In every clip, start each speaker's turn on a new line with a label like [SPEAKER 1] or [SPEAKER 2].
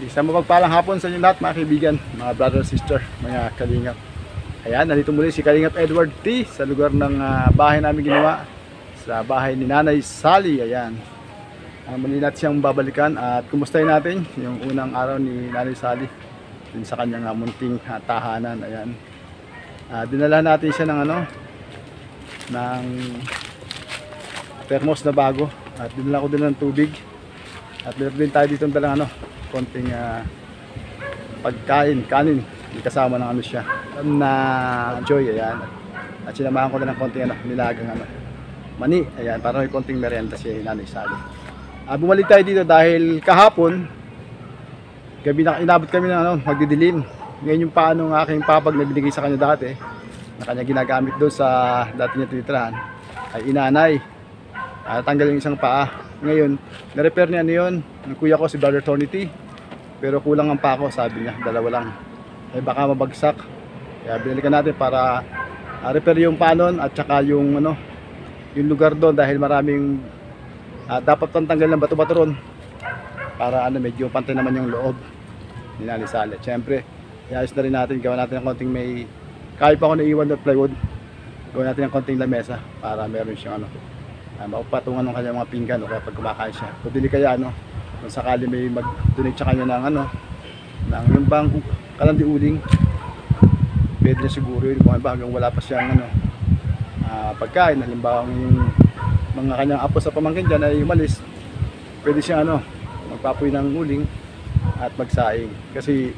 [SPEAKER 1] Isang mapagpalang hapon sa inyo lahat mga kaibigan, mga brother sister, mga kalingap. Ayan, nandito muli si Kalingap Edward T sa lugar ng bahay namin ginawa, sa bahay ni Nanay Sally. Ayan, muli natin siyang babalikan at kumustahin natin yung unang araw ni Nanay Sally din sa kanyang munting tahanan. Ayan, dinala natin siya ng ng thermos na bago at dinala ko din ng tubig at meron din tayo dito dalang konting pagkain, kanin, kasama ng siya na Joy. Ayan, at sinamahan ko na ng konting nilagang mani. Ayan, para may konting merienda si Nanay Sally. Bumalik tayo dito dahil kahapon gabi na inabot kami ng magdidilim. Ngayon yung paano ng aking papag na binigay sa kanya dati na kanya ginagamit doon sa dati niya tinitirahan ay inanay. Tanggal yung isang paa. Ngayon, na-repair niya yun ng kuya ko si Brother Tony T. Pero kulang ang paa ko, sabi niya, dalawa lang. Ay baka mabagsak. Kaya binalikan natin para repair yung paa nun at saka yung yung lugar doon dahil maraming dapat tanggal ng bato-bato ron para medyo pantay naman yung loob ni Nanay Sally. Siyempre, iayos na rin natin, gawa natin ng konting may kahit pa ako naiwan na plywood, gawa natin ng konting lamesa para meron siyang mapatungan ng kanyang mga pinggan o kaya pag kumakain siya. Kung dili kaya kung sakali may mag-donate sa kanya ng yung bang kalandi uling, pwede niya siguro yun kung hanggang wala pa siyang pagkain. Halimbawa yung mga kanyang apo sa pamangkin dyan ay umalis, pwede siya magpapoy ng uling at magsaing. Kasi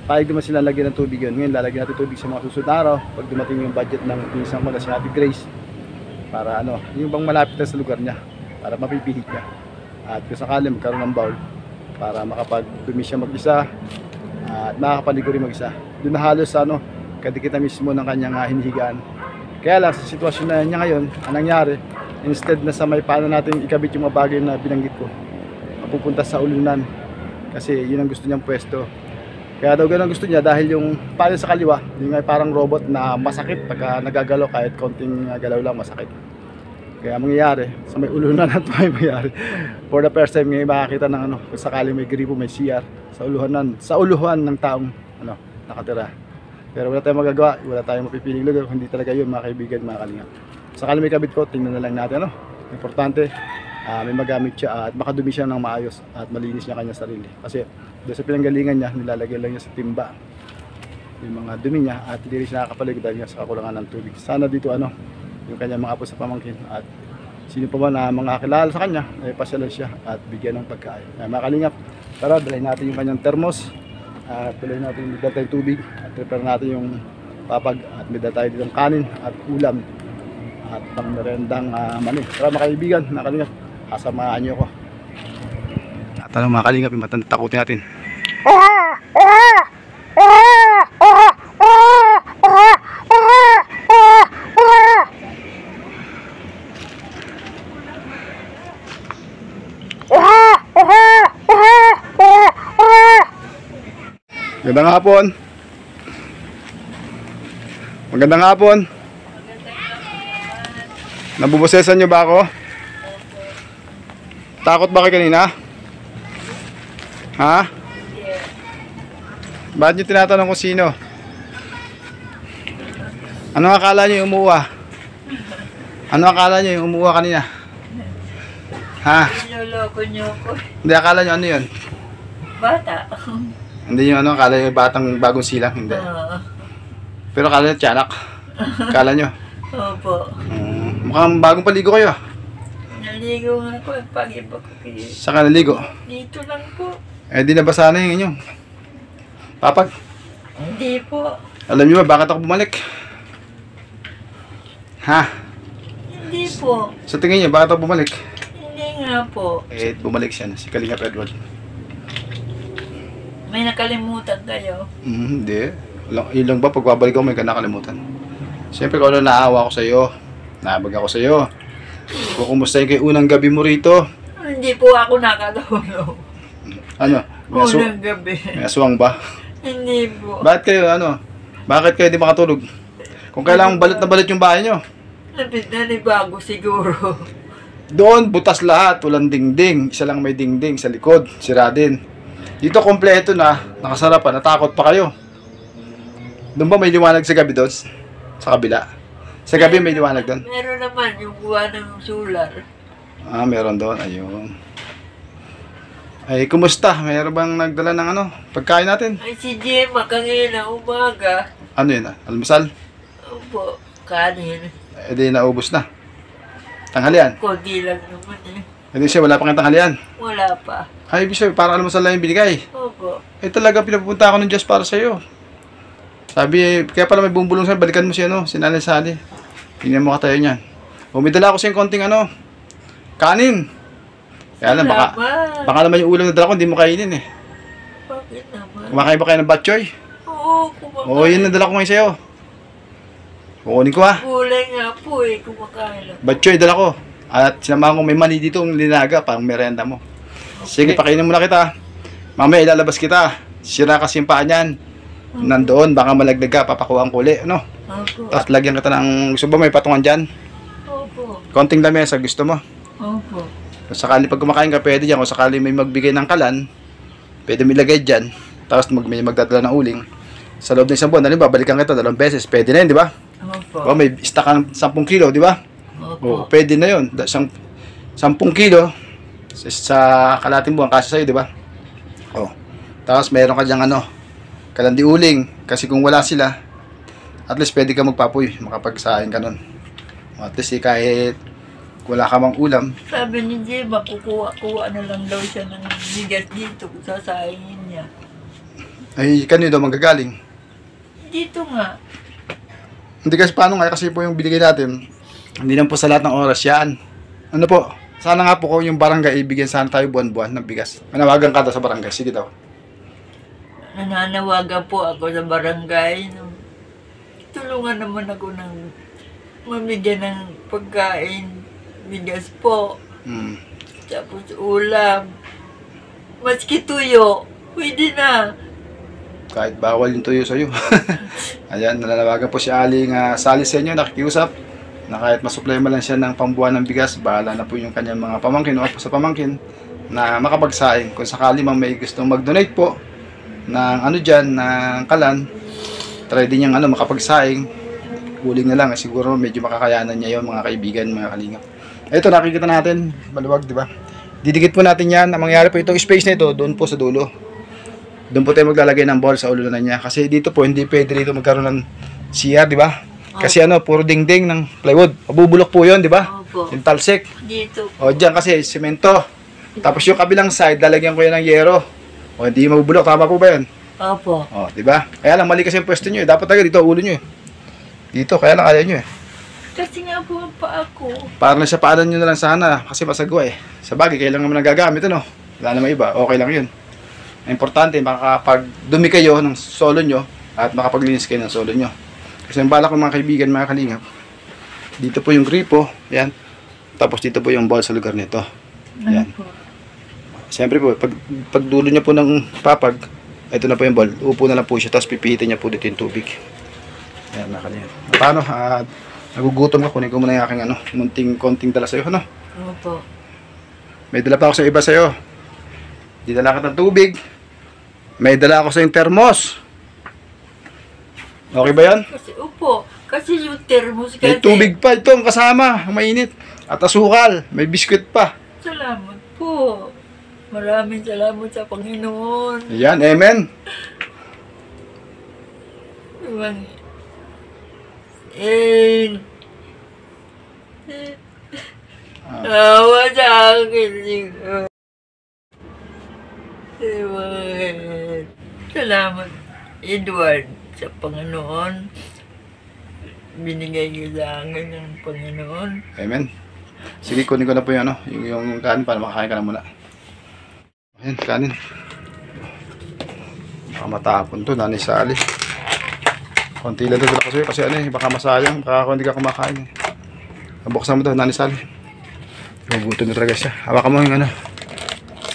[SPEAKER 1] payag naman sila lagyan ng tubig yun. Ngayon lalagyan natin tubig sa mga susunod na araw pag dumating yung budget ng pinsang mo na si Ate Grace, para yung bang malapit na sa lugar niya, para mapipihit niya. At kung sakali magkaroon ng bowl para makapag-dumi siya mag-isa at makakapaligo rin mag-isa. Doon na halos kadikita mismo ng kanyang hinihigaan. Kaya lang sa sitwasyon na niya ngayon, ang nangyari, instead na sa may paano natin ikabit yung mga bagay na binanggit ko, mapupunta sa ulunan kasi yun ang gusto niyang pwesto. Kaya daw ganun gusto niya dahil yung paano sa kaliwa, yung parang robot na masakit pagka nagagalaw, kahit konting galaw lang masakit. Kaya mangyayari, sa may ulunan na ito ay mangyayari. For the first time ngayon makakita ng kung sakali may gripo, may CR sa uluhan ng taong nakatira. Pero wala tayong magagawa, wala tayong mapipiling lugar, hindi talaga yun mga kaibigan, mga kalingap. Sakali may kabit ko, tingnan na lang natin importante, may magamit siya at makadumi siya ng maayos at malinis niya kanya sarili. Kasi doon sa pinanggalingan niya, nilalagay lang niya sa timba yung mga dumi niya at hindi rin siya nakakapaligo dahil niya sa kakulangan ng tubig. Sana dito yung kanya mga apo sa pamangkin at sino pa ba na mga kakilala sa kanya ay pasyalan siya at bigyan ng pagkain. Mga kalingap, tara dalhin natin yung kanyang thermos at tuloy natin midal tayong tubig at prepare natin yung papag at midal tayo ditong kanin at ulam at pang merendang mani. Tara mga kaibigan, mga kalingap, kasamaan niyo ko. At mga kalingap, yung matatakutin natin. Magandang hapon. Magandang hapon. Nabubosesan nyo ba ako? Takot ba kayo kanina? Ha? Bakit nyo tinatanong kung sino? Ano akala nyo yung umuha? Ano akala nyo yung umuha kanina? Ha?
[SPEAKER 2] Niloloko nyo ko.
[SPEAKER 1] Hindi, akala nyo ano yun?
[SPEAKER 2] Bata.
[SPEAKER 1] Hindi yung akala nyo batang bagong silang, hindi. Pero akala nyo tiyanak. Akala nyo?
[SPEAKER 2] Opo.
[SPEAKER 1] Mukhang bagong paligo kayo.
[SPEAKER 2] Naligo nga po, pag-iba ko kayo.
[SPEAKER 1] Saan ka naligo?
[SPEAKER 2] Dito lang po.
[SPEAKER 1] Di nabasa na yung inyong papag.
[SPEAKER 2] Hindi po.
[SPEAKER 1] Alam nyo ba bakit ako bumalik? Ha?
[SPEAKER 2] Hindi po.
[SPEAKER 1] Sa tingin nyo bakit ako bumalik?
[SPEAKER 2] Hindi nga po.
[SPEAKER 1] Bumalik siya si Kalingap Edward.
[SPEAKER 2] May nakalimutan kayo.
[SPEAKER 1] Hindi. Yun lang ba pagbabalik ako may nakalimutan. Siyempre kung naawa ako sa iyo, nabag ako sa iyo. Kumustahin kayo unang gabi mo rito?
[SPEAKER 2] Hindi po ako nakatulog.
[SPEAKER 1] Ano?
[SPEAKER 2] Unang gabi.
[SPEAKER 1] May aswang ba?
[SPEAKER 2] Hindi po.
[SPEAKER 1] Bakit kayo Bakit kayo di makatulog? Kung kailangan balot na balot yung bahay nyo.
[SPEAKER 2] Lapit na ni bago siguro.
[SPEAKER 1] Doon, butas lahat. Walang dingding. Isa lang may dingding sa likod. Sira din. Dito kompleto na, nakasarapan, natakot pa kayo. Doon ba may liwanag sa gabi doon? Sa kabila? Sa gabi may liwanag doon?
[SPEAKER 2] Meron naman yung buwan ng solar.
[SPEAKER 1] Ah, meron doon. Ayun. Ay, kumusta? Meron bang nagdala ng ano? Pagkain natin?
[SPEAKER 2] Ay, si Gemma kanina umaga.
[SPEAKER 1] Ano yun? Almusal?
[SPEAKER 2] Opo, kanin.
[SPEAKER 1] Eh di naubos na. Tanghalian?
[SPEAKER 2] Konti lang naman eh.
[SPEAKER 1] Hindi siya, wala pang tanghalian.
[SPEAKER 2] Wala pa.
[SPEAKER 1] Ay, ibig sabihin, parang almusal lang yung binigay.
[SPEAKER 2] Opo.
[SPEAKER 1] Eh talaga pinapupunta ako ng Diyos para sa'yo. Sabi, kaya pala may bumubulong sa'yo, balikan mo siya, no? Si Nanay Sally. Tingnan mo ka tayo niyan. Umidala ako sa'yo konting ano, kanin. Kaya lang, baka naman yung ulam na dala ko, hindi mo kainin eh.
[SPEAKER 2] Bakit naman?
[SPEAKER 1] Kumakain ba kayo ng batchoy?
[SPEAKER 2] Oo, kumakain.
[SPEAKER 1] Oo, yun ang dala ko ngayon sa'yo. Kukunin ko ha.
[SPEAKER 2] Gulay nga po eh, kumakain lang.
[SPEAKER 1] Batchoy, dala ko. At sinamahan ko may mani dito ang linaga, pang merenda mo. Sige, pakainin muna kita. Mamaya ilalabas kita. Sira kasi yung paa niyan. Nandoon, baka malagdag ka, papakuha ang kuli, ano?
[SPEAKER 2] Opo.
[SPEAKER 1] Tapos lagyan kita ng, gusto ba may patungan dyan?
[SPEAKER 2] Opo.
[SPEAKER 1] Konting lamesa, gusto mo?
[SPEAKER 2] Opo.
[SPEAKER 1] Kung sakali pag kumakain ka, pwede dyan. Kung sakali may magbigay ng kalan, pwede may lagay dyan. Tapos may magdadala ng uling. Sa loob ng isang buwan, halimbawa, balikan kita 2 beses. Pwede na yun, di ba?
[SPEAKER 2] Opo.
[SPEAKER 1] O, may stock ka ng 10 kilo, di ba?
[SPEAKER 2] Opo.
[SPEAKER 1] O, pwede na yun. 10 kilo sa kalating buwan, kasi sa'yo, di ba? O, tapos mayroon ka dyang ano, kalandi uling. Kasi kung wala sila, at least pwede ka magpapoy, makapagsahin ka nun. O, at least kahit wala ka mang ulam,
[SPEAKER 2] Sabi ni Gemma, kukuha na lang daw siya ng bigas dito kung sasahingin niya.
[SPEAKER 1] ay kanino daw manggagaling.
[SPEAKER 2] Dito nga.
[SPEAKER 1] Hindi kasi paano nga, kasi po yung binigay natin, hindi lang po sa lahat ng oras yan. Ano po, sana nga po kung yung barangay, ibigyan sana tayo buwan-buwan ng bigas. Manawagan ka daw sa barangay, sige daw.
[SPEAKER 2] Nananawagan po ako sa barangay. Tulungan naman ako ng mamigyan ng pagkain. Bigas po.
[SPEAKER 1] Hmm.
[SPEAKER 2] Tapos ulam. Maski tuyo. Pwede na.
[SPEAKER 1] Kahit bawal yung tuyo sa'yo. Ayan, nananawagan po si Aling Sally sa inyo, nakikiusap na kahit masupply man lang siya ng pambuwan ng bigas, bahala na po yung kanyang mga pamangkin o po sa pamangkin na makapagsaing. Kung sakali mang may gustong mag-donate po ng ano dyan, ng kalan, try din niyang ano, makapagsaing. Huling na lang, siguro medyo makakayanan niya yon, mga kaibigan, mga kalingap. Ito, nakikita natin, maluwag, di ba? Didikit po natin yan. Ang mangyari po itong space na ito, doon po sa dulo. Doon po tayo maglalagay ng ball sa ulo na niya. Kasi dito po, hindi pwede dito magkaroon ng CR, di ba? Kasi ano, puro dingding ng plywood. Mabubulok po yun, di ba?
[SPEAKER 2] Opo.
[SPEAKER 1] Yung talsik.
[SPEAKER 2] Dito.
[SPEAKER 1] O, dyan kasi, semento. Tapos yung kabilang side, lalagyan ko yan ng yero. O, hindi mabubulok. Tama po ba yun?
[SPEAKER 2] Opo.
[SPEAKER 1] O, di ba? Kaya lang, mali kasi yung pwesto nyo. Dapat talaga dito, ulo nyo eh. Dito, kaya lang kaya nyo eh.
[SPEAKER 2] Kasi nga po pa ako.
[SPEAKER 1] Para lang sa paanan nyo na lang sana. Kasi masagwa eh. Sa bagay, kailangan naman nagagamit, ano? Wala naman iba. Okay lang yun. Ang importante, makakapag-dumi kayo ng solo nyo at makapaglinis kayo ng solo nyo. Kasi ang balak ko mga kaibigan, mga kalingap, dito po yung gripo, yan. Tapos dito po yung ball sa lugar nito. Yan. Siyempre po, pag dulo niya po ng papag, ito na po yung ball. Upo na lang po siya, tapos pipihitin niya po dito yung tubig. Yan, mga kalingap. Paano? Nagugutom ka, kunin ko muna yung aking ano, konting dala sa'yo, ano?
[SPEAKER 2] Opo.
[SPEAKER 1] May dala pa ako sa iba sa'yo. Di dala ka ng tubig. May dala ako sa yung thermos. Okay ba yan?
[SPEAKER 2] Kasi, opo. Kasi yung thermos kasi.
[SPEAKER 1] May tubig pa ito ang kasama, ang mainit. At asukal, may biskwit pa.
[SPEAKER 2] Salamat po. Maraming salamat sa Panginoon.
[SPEAKER 1] Yan, amen.
[SPEAKER 2] Awa sa akin, Lord. Amen. Salamat, Edward, sa Panginoon. Binigay niyo sa akin ng Panginoon.
[SPEAKER 1] Amen. Sige, kunin ko na po yung ano, yung kanin para makakain ka na muna. Ayan, kanin. Baka matapon to, Nanay Sally. Konti lang ito kasi ano eh, baka masayang, baka kung hindi ka kumakain eh. Nabuksan mo to, Nanay Sally. Gugutom na talaga siya. Hawakan mo yung ano,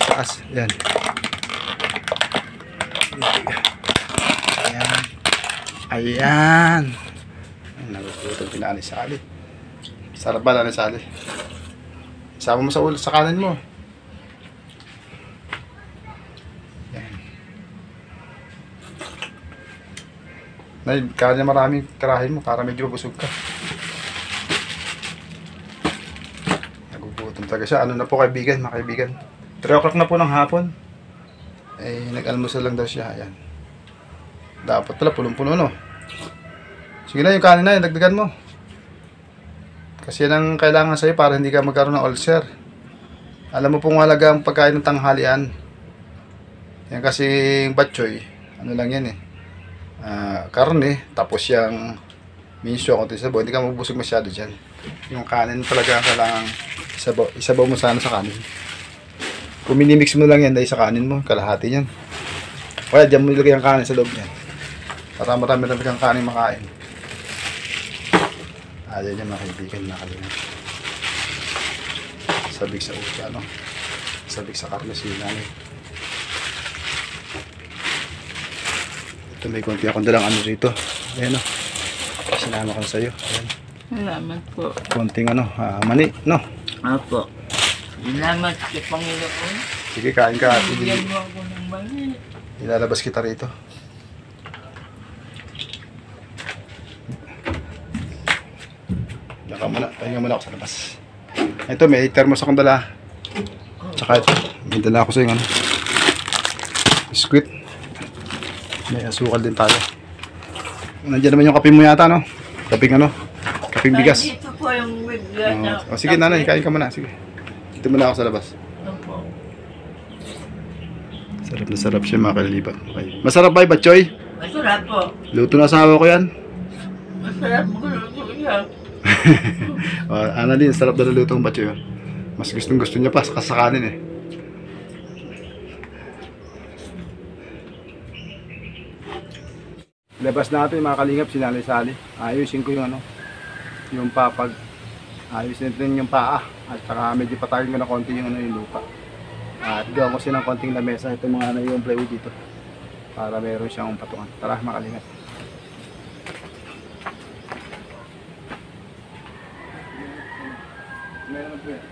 [SPEAKER 1] taas, yan. Ayan. Ayan. Nagugutom si Nanay Sally. Sarap ba, Nanay Sally? Isama mo sa ulo, sa kanan mo. Yan. Nay, kanya maraming tirahin mo para medyo busog ka. Nagugutom talaga siya. Ano na po kaibigan, mga kaibigan. 3 o'clock na po ng hapon. Eh, nag-almusal lang daw siya. Ayan. Dapat pala, punong-puno, no? Sige na, yung kanin na, dagdagan mo. Kasi yan ang kailangan sa'yo para hindi ka magkaroon ng ulcer. Alam mo pong halaga ang pagkain ng tanghalian. Yan kasi batchoy. Ano lang yan eh. Karne, tapos yung miso, konti sabaw. Hindi ka mabusog masyado dyan. Yung kanin talaga kailangan isabaw mo sana sa kanin. Kung minimix mo lang yan dahil sa kanin mo, kalahati yan. Kaya dyan mo ilagay ang kanin sa loob yan. Para marami-rami kang kanin makain. Ayan yan mga kaibigan, nakalimut. Sabik sa uta, no? Sabik sa karne si nanay. Ito may konti akong dalang ano rito. Ayan, no? Sinama ko sa'yo. Ayan.
[SPEAKER 2] Salamat po.
[SPEAKER 1] Konting ano, mani, no?
[SPEAKER 2] Apo. Salamat sa Panginoon.
[SPEAKER 1] Sige, kain ka.
[SPEAKER 2] Bigyan mo ako ng mali.
[SPEAKER 1] Ilalabas kita rito. Diyan ka muna. Pahinga muna ako sa labas. Ito, may thermos akong dala. Tsaka ito, may dala ako sa yung ano. Biskuit. May asukal din tayo. Nandiyan naman yung kape mo yata, no? Kaping ano? Kaping bigas.
[SPEAKER 2] Ay, dito po yung bigas na.
[SPEAKER 1] Sige, nanay, kain ka muna. Sige. Dito muna ako sa labas.
[SPEAKER 2] Opo.
[SPEAKER 1] Sarap na sarap siya mga kalilipat. Okay. Masarap ba yung batchoy?
[SPEAKER 2] Masarap po.
[SPEAKER 1] Luto na asawa ko yan.
[SPEAKER 2] Masarap mo luto siya.
[SPEAKER 1] Annalyn, sarap na luto ang batchoy. Mas gustong gusto niya pa sa kasakanin eh. Labas natin mga kalingap, sinali-sali. Ayusin ko yung ano, yung papag. Ayusin din yung paa. At saka medyo patayin ko na konti yung ano, yung lupa. At gawin ko siya ng konting lamesa. Ito mga ano yung plywood dito. Para meron siyang patungan. Tara mga kalingap. Meron po yan.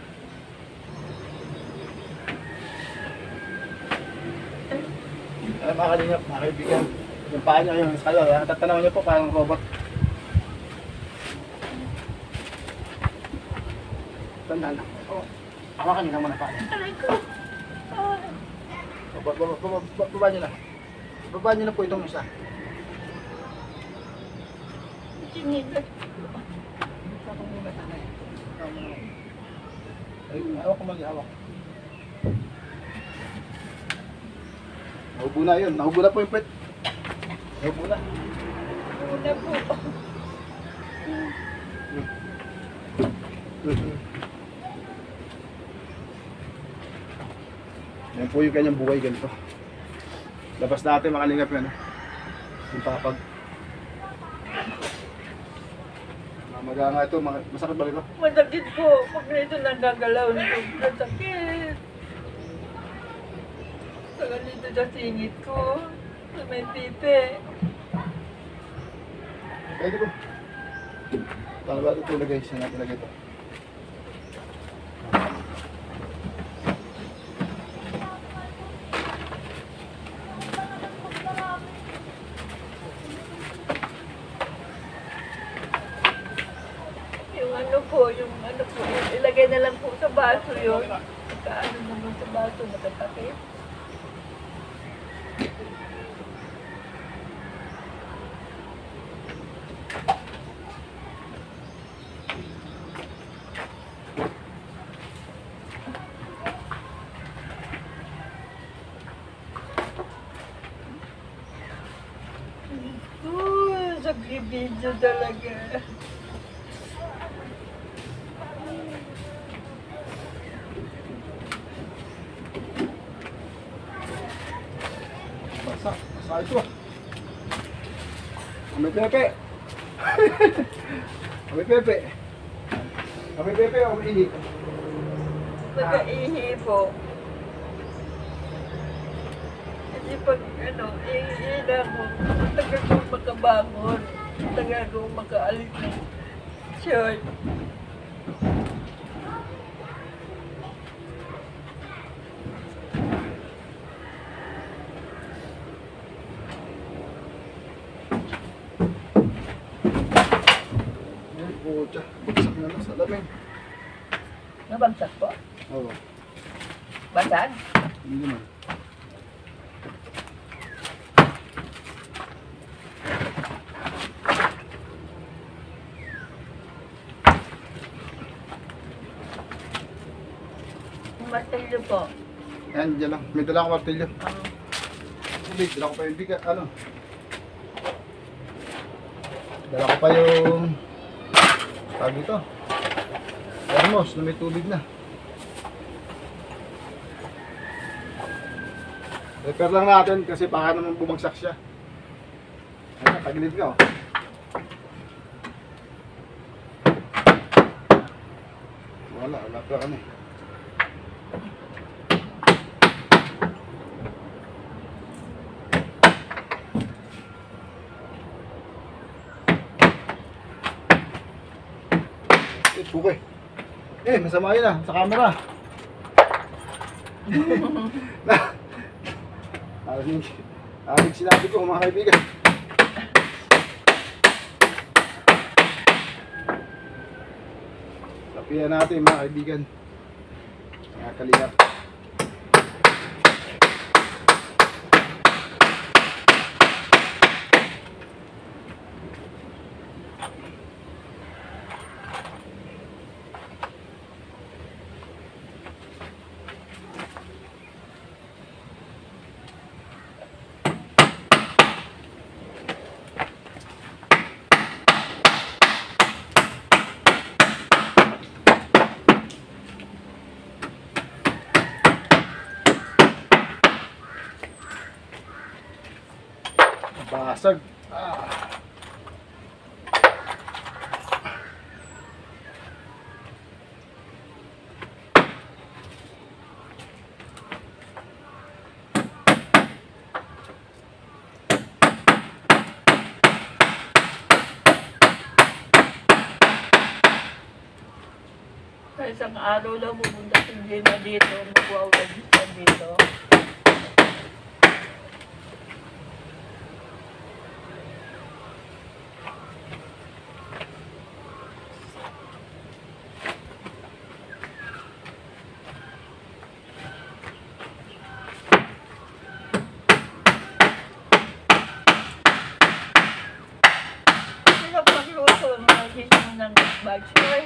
[SPEAKER 1] Ay mga kalingap, mga kaibigan. Yung paa niya, yung salo, tatanaw niyo po parang robot. Tandaan na. Hawakan niyo naman ang paa niya. Baba niyo na. Baba niyo na po itong isa. Ay, hawak ko mag-hawak. Nahubo na yun. Nahubo na po yung pet. Nahubo na.
[SPEAKER 2] Una po.
[SPEAKER 1] Yan po yung kanyang buhay ganito. Labas natin mga kalingap yan. Yung papag. Mamaga nga ito. Masakit ba ito?
[SPEAKER 2] Masakit po. Pag nito nagagalaw nito, masakit. Saka dito sa singit ko. Sa may pipe.
[SPEAKER 1] Pwede po. Paano ba ito ilagay? Saan natin ilagay ito?
[SPEAKER 2] Yung ano po, ilagay na lang po sa baso yun. Kaano naman sa baso, matatakip. Sakribidyo talaga.
[SPEAKER 1] Basa ito ah. Kami Pepe. Kami Pepe. Kami Pepe o ihi?
[SPEAKER 2] Nag-ihi po. Kasi pag ano, ihi na ako, tagal ko makabangon. Tagal ko makaalis ng short.
[SPEAKER 1] men.
[SPEAKER 2] Nabagsak po?
[SPEAKER 1] Oo.
[SPEAKER 2] Basag?
[SPEAKER 1] Hindi naman.
[SPEAKER 2] Martilyo po.
[SPEAKER 1] Yan, dyan lang. May dala akong martilyo.
[SPEAKER 2] Ah,
[SPEAKER 1] Hindi, dala ko pa yung bigat. Ano? Dala ko pa yung... Tawag dito. Thermos na may tubig na. Repair lang natin kasi baka naman bumagsak siya. Ayan, tagilid ka oh. Wala pa kami. Bukay. Masama yun sa camera. Aling sinabi ko mga kaibigan. Sapihan natin mga kaibigan. Mga kalingap. Basag.
[SPEAKER 2] Sa isang araw lang pupunta si Gina dito, magwawagisan dito. Sarap magluto, magiging mo ng bagsoy.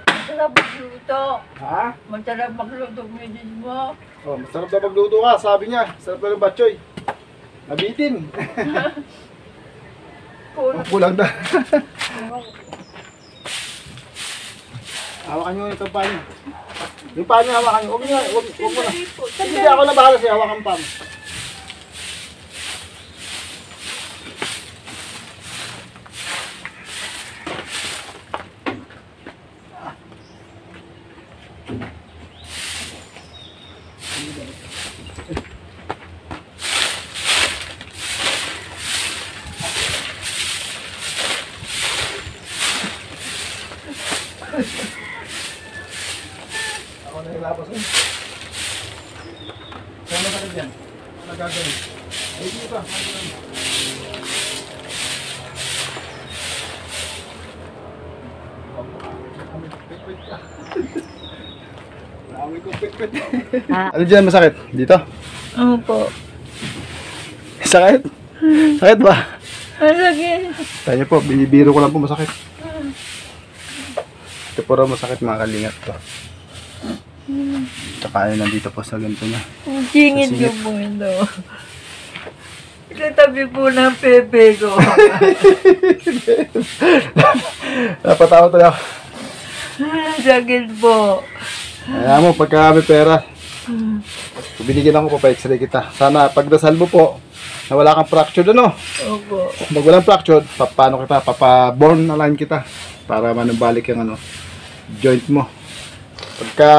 [SPEAKER 2] Masarap magluto.
[SPEAKER 1] Ha?
[SPEAKER 2] Masarap magluto, midis mo.
[SPEAKER 1] Oh, masarap na magluto ka, sabi niya. Sarap na ng batchoy. Nabitin. Kulang na. Hawakan nyo itong pan niyo. Yung pan niyo, hawakan nyo. Huwag mo na. Hindi ako na bahala siya, hawakan pan. Ako na ilapos eh. Saan na ka dyan? Ano nagagawin? Ay, dito ka. Amoy ko pit-pit. Ano dyan masakit? Dito?
[SPEAKER 2] Oo po.
[SPEAKER 1] Sakit? Sakit ba?
[SPEAKER 2] Alagay.
[SPEAKER 1] Tayo po, binibiro ko lang po masakit. Ito po raw masakit mga kalingat to. Tsaka ayun nandito po sa ganito niya.
[SPEAKER 2] Ang singit
[SPEAKER 1] Singit.
[SPEAKER 2] yung po ito. Katabi po ng pepe ko.
[SPEAKER 1] Napatawa tayo.
[SPEAKER 2] Sakit po.
[SPEAKER 1] Ayan mo, pagka may pera, binigyan ako pa x-ray kita. Sana pagdasal mo po, na wala kang fracture ano.
[SPEAKER 2] Opo.
[SPEAKER 1] Pag walang fracture, paano kita, papaborn align kita. Para manumbalik yung ano, joint mo. Pagka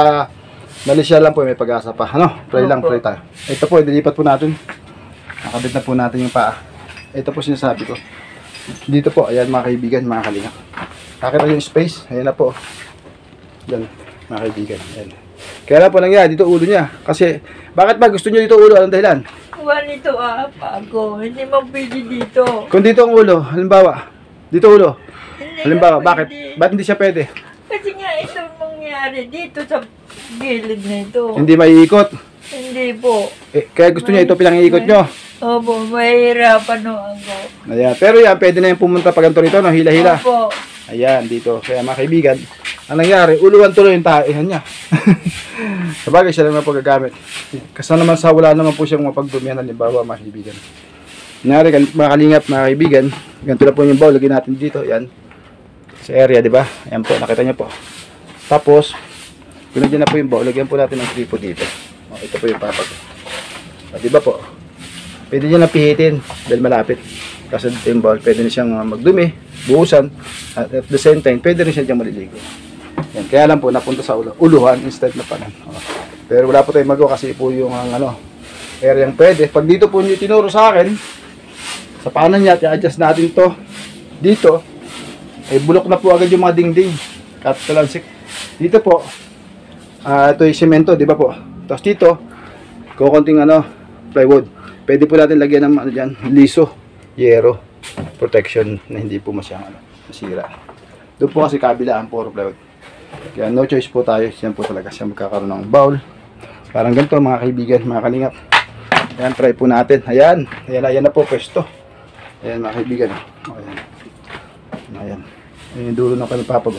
[SPEAKER 1] nalisya lang po, may pag-asa pa. Ano? Pray lang, pray tayo. Ito po, dilipat po natin. Nakabit na po natin yung paa. Ito po sinasabi ko. Dito po, ayan mga kaibigan, mga kalinga. Nakita yung space, ayan na po. Yan, mga kaibigan. Ayan. Kaya na po nangyari, dito ulo niya. Kasi, bakit ba gusto niyo dito ulo? Anong dahilan?
[SPEAKER 2] Kuha nito pago. Hindi mo pwede dito.
[SPEAKER 1] Kung dito ang ulo, halimbawa, dito ulo.
[SPEAKER 2] Hindi
[SPEAKER 1] Halimbawa,
[SPEAKER 2] na
[SPEAKER 1] bakit?
[SPEAKER 2] pwede.
[SPEAKER 1] Bakit hindi siya pwede?
[SPEAKER 2] Kasi ito mangyari dito sa gilid na ito.
[SPEAKER 1] Hindi maiikot.
[SPEAKER 2] Hindi po.
[SPEAKER 1] Kaya gusto niya ito pinang-iikot nyo.
[SPEAKER 2] Opo, mahirapan no ako.
[SPEAKER 1] Ayan. Pero yan, pwede na yung pumunta pag ganito rito, no? Hila-hila.
[SPEAKER 2] Opo.
[SPEAKER 1] Ayan, dito. Kaya mga kaibigan, ang nangyari, uluan tuloy yung taihan niya. Sabagay siya lang na paggagamit. Kasi naman sa wala naman po siyang mapagdumihan, halimbawa mga kaibigan. Nangyari, mga kalingap, mga kaibigan, ganito na po yung bowl, lagyan natin dito, yan. Sa area, di ba? Ayan po, nakita niyo po. Tapos, kung nandiyan na po yung bowl, lagyan po natin ng gripo dito. O, ito po yung papag. O, di ba po? Pwede niya napihitin dahil malapit. Kasi dito yung bowl, pwede na siyang magdumi, buhusan, at the same time, pwede rin siya diyang maliligo. Yan, kaya lang po, napunta sa uluhan instead na panan. O, pero wala po tayong magawa kasi po yung area yung pwede. Pag dito po niyo tinuro sa akin, sa panan niya, i-adjust natin to dito, ay bulok na po agad yung mga dingding. Katalansik. Dito po, ito yung semento, di ba po? Tapos dito, kukunting plywood. Pwede po natin lagyan ng dyan, liso, yero, protection na hindi po masyang masira. Doon po kasi kabila ang puro plywood. Kaya no choice po tayo, siya po talaga siya magkakaroon ng bowl. Parang ganito mga kaibigan, mga kalingap. Ayan, try po natin. Ayan, ayan na po pwesto. Ayan mga kaibigan. Ayan. Ayan. Ayan yung dulo ng kanyang papag.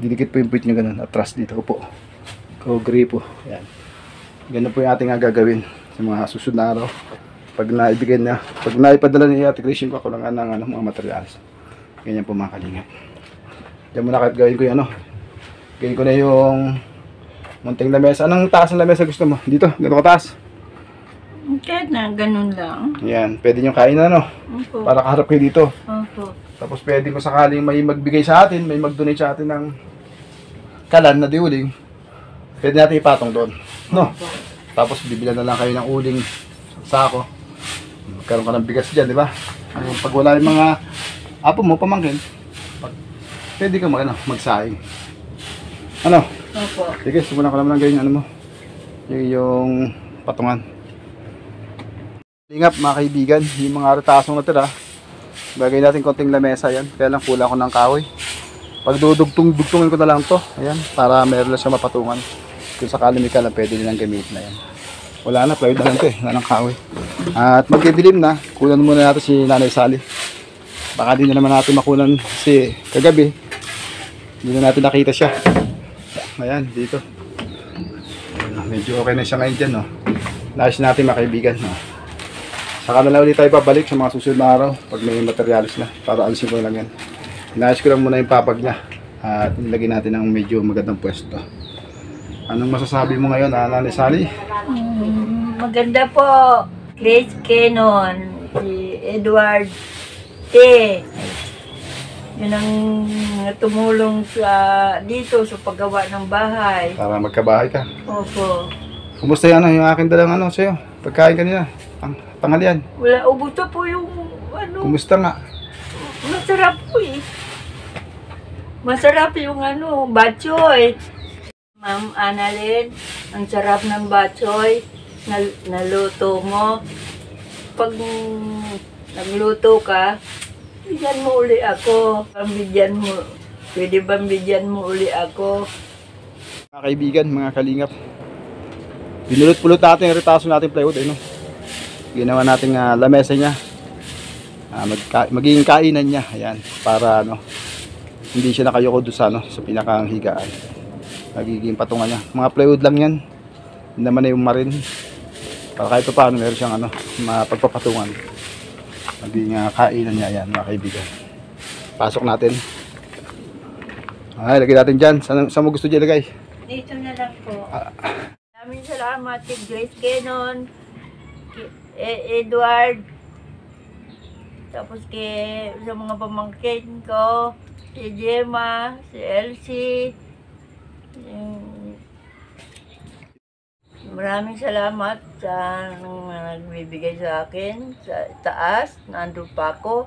[SPEAKER 1] Didikit po yung puwit nyo ganun. Atras dito po. Gripo. Ayan. Ganun po yung ating gagawin sa mga susunod na araw. Pag naibigay na, pag naipadala ni Ate Christian ko, kulangan ng mga materials. Ganyan po mga kalingap. Diyan muna kahit gawin ko yung gawin ko na yung munting lamesa. Anong taas ng lamesa gusto mo? Dito, ganito kataas.
[SPEAKER 2] Kahit na, ganun lang.
[SPEAKER 1] Yan, pwede nyo kain
[SPEAKER 2] Opo.
[SPEAKER 1] para kaharap kayo dito.
[SPEAKER 2] Opo.
[SPEAKER 1] Tapos pwede kung sakaling may magbigay sa atin, may mag-donate sa atin ng kalan na diuling, pwede natin ipatong doon. No?
[SPEAKER 2] Opo.
[SPEAKER 1] Tapos bibilan na lang kayo ng uling sako. Magkaroon ka ng bigas dyan, di ba? Pag wala yung mga apo mo, pamangkin, pwede ka magsaing.
[SPEAKER 2] Opo.
[SPEAKER 1] Sige, simulan ko naman ganyan mo. Yung patungan. Lingap mga kaibigan, yung mga retasong natira, bagay natin konting lamesa yan, kaya lang kulang ko ng kahoy. Pag dudugtungin ko na lang to, ayan, para meron lang siya mapatungan. Kung sakali may kalan, pwede nilang gamitin na yan. Wala na, plywood na lang to wala ng kahoy. At magdidilim na, kunan muna natin si Nanay Sally. Baka din na naman natin makunan si kagabi, hindi na natin nakita siya. Ayan, dito. Medyo okay na siya ngayon dyan, no. Naayos natin mga kaibigan, no. Saka na lang ulit tayo babalik sa mga susunod na araw pag may materialis na para alisin ko lang yan. Inaayos ko lang muna yung papag niya at nilagay natin ng medyo magandang pwesto. Anong masasabi mo ngayon, Nanay Sally?
[SPEAKER 2] Maganda po. Grace Kenon, si Edward T. Yun ang tumulong dito sa paggawa ng bahay.
[SPEAKER 1] Para magkabahay ka.
[SPEAKER 2] Opo.
[SPEAKER 1] Kumusta yan yung akin dalang sa'yo? Pagkain kanina, panghalian.
[SPEAKER 2] Wala, ubos na po yung
[SPEAKER 1] Kumusta nga?
[SPEAKER 2] masarap po eh. Masarap yung batchoy. Ma'am Annalyn, ang sarap ng batchoy. Naluto mo. Pag nagluto ka, bigyan mo uli ako. Pwede bang bigyan mo uli ako?
[SPEAKER 1] Mga kaibigan, mga kalingap. Pinulot-pulot natin yung retaso natin plywood, Ginawa natin lamesa niya. Magiging kainan niya, ayan, para hindi siya nakayoko doon sa pinakang higaan. Magiging patungan niya. Mga plywood lang yan. Hindi naman na yung marin. Para kahit pa paano meron siyang mapagpapatungan. Magiging kainan niya, ayan, mga kaibigan. Pasok natin. Ay, lagay natin dyan. Saan mo gusto dyan lagay?
[SPEAKER 2] Dito na lang po. Maraming salamat kay Grace Kenon, Edward, tapos sa mga pamangkin ko, si Gemma, si Elsie. Maraming salamat sa nagbibigay sa akin sa taas, nandun pa ako.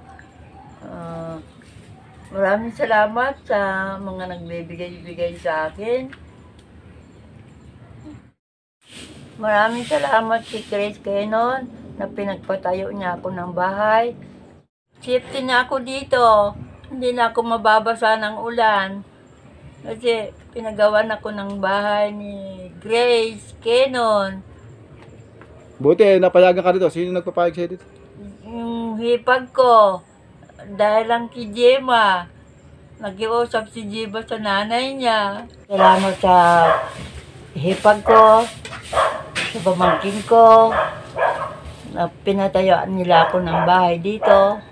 [SPEAKER 2] Maraming salamat sa mga nagbibigay sa akin. Maraming salamat kay Grace Kenon na pinagpatayo niya ako ng bahay. Safety na ako dito. Hindi na ako mababasa ng ulan. Kasi pinagawan ako ng bahay ni Grace Kenon.
[SPEAKER 1] Buti, napayagan ka dito. Sino nagpapayag sa'yo dito?
[SPEAKER 2] Yung hipag ko, dahil lang kay Gemma, nag-iusap si Gemma sa nanay niya. Salamat sa hipag ko, sa pamangkin ko, na pinatayaan nila ako ng bahay dito.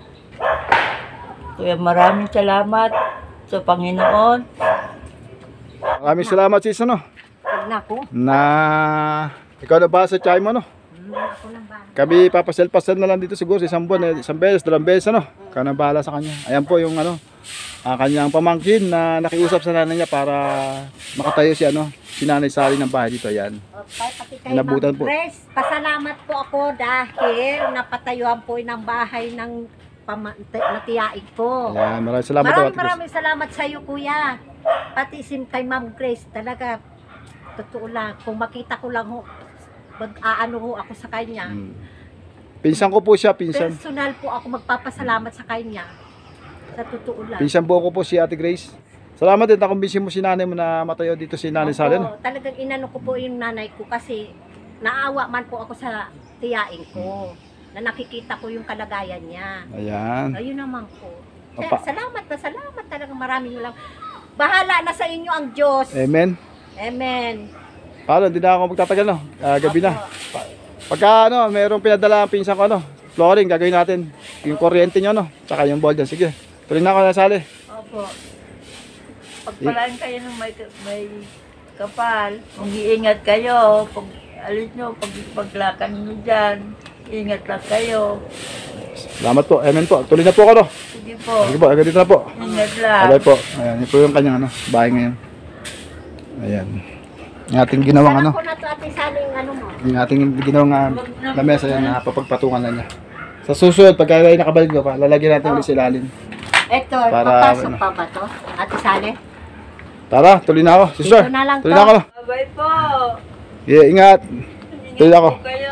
[SPEAKER 2] Kaya maraming salamat sa Panginoon.
[SPEAKER 1] Maraming salamat sis, ano?
[SPEAKER 3] Huwag na ako.
[SPEAKER 1] Na ikaw na ba sa tsay mo, no?
[SPEAKER 3] Ako lang ba?
[SPEAKER 1] Kami papasel-pasel na lang dito siguro sa isang buwan, isang beses, dalawang beses, ano? Ikaw na bahala sa kanya. Ayan po yung ano, kanyang pamangkin na nakiusap sa nanay niya para makatayo si Nanay Sally ng bahay dito. Ayan.
[SPEAKER 3] Pati kay
[SPEAKER 1] Inabutan
[SPEAKER 3] Ma'am
[SPEAKER 1] po.
[SPEAKER 3] Grace, pasalamat po ako dahil napatayuan po ng bahay ng natiyaig ko.
[SPEAKER 1] Ayan, maraming salamat po. Ate Grace.
[SPEAKER 3] Maraming salamat sa iyo, kuya. Pati kay Ma'am Grace, talaga, totoo lang, kung makita ko lang ho, mag-aano ho ako sa kanya.
[SPEAKER 1] Pinsan ko po siya, pinsan.
[SPEAKER 3] Personal po ako magpapasalamat sa kanya. Sa totoo lang.
[SPEAKER 1] Pinsan po ko po si Ate Grace. Salamat din, nakumbinsin mo si nanay mo na matayo dito si Nanay Sally, no?
[SPEAKER 3] Opo, talagang inano ko po yung nanay ko kasi naawa man po ako sa tiyain ko na nakikita ko yung kalagayan niya.
[SPEAKER 1] Ayan.
[SPEAKER 3] Ayun naman po. Kaya
[SPEAKER 1] Opa.
[SPEAKER 3] salamat talagang maraming lang. Bahala na sa inyo ang Diyos.
[SPEAKER 1] Amen.
[SPEAKER 3] Amen.
[SPEAKER 1] Paano, hindi na ako magtatagal, no? Gabi na. Pagka merong pinadala ang pinsan ko, flooring, gagawin natin. Yung kuryente nyo, tsaka yung ball dyan. Sige, tuloy na ako na Sally.
[SPEAKER 2] Opo. Pagpalaan kayo ng may kapal. Kung iingat kayo, pag alis nyo, paglakan nyo dyan, ingat lang kayo.
[SPEAKER 1] Salamat po. Amen po. Tuloy na po ako, no?
[SPEAKER 2] Sige po.
[SPEAKER 1] Sige po, agad dito na po.
[SPEAKER 2] Ingat lang.
[SPEAKER 1] Bye po. Ayan, ito yung kanyang bahay ngayon. Ayan. Yung ating ginawang
[SPEAKER 3] Sana ko na to ate Sally yung ano mo.
[SPEAKER 1] yung ating ginawang lamesa yan na papagpatungan na niya. Sa susunod, pagka ay nakabalik ko pa, lalagyan natin ulit sa ilalim.
[SPEAKER 3] Eto,
[SPEAKER 1] Para,
[SPEAKER 3] papasok pa ba to? Ate Sally?
[SPEAKER 1] Tara, tuloy na ako. Sister,
[SPEAKER 3] Dito na lang
[SPEAKER 1] tuloy
[SPEAKER 3] to.
[SPEAKER 1] na ako.
[SPEAKER 2] Bye po.
[SPEAKER 1] Yeah, ingat. Tuloy na ako.
[SPEAKER 2] Ingat po kayo.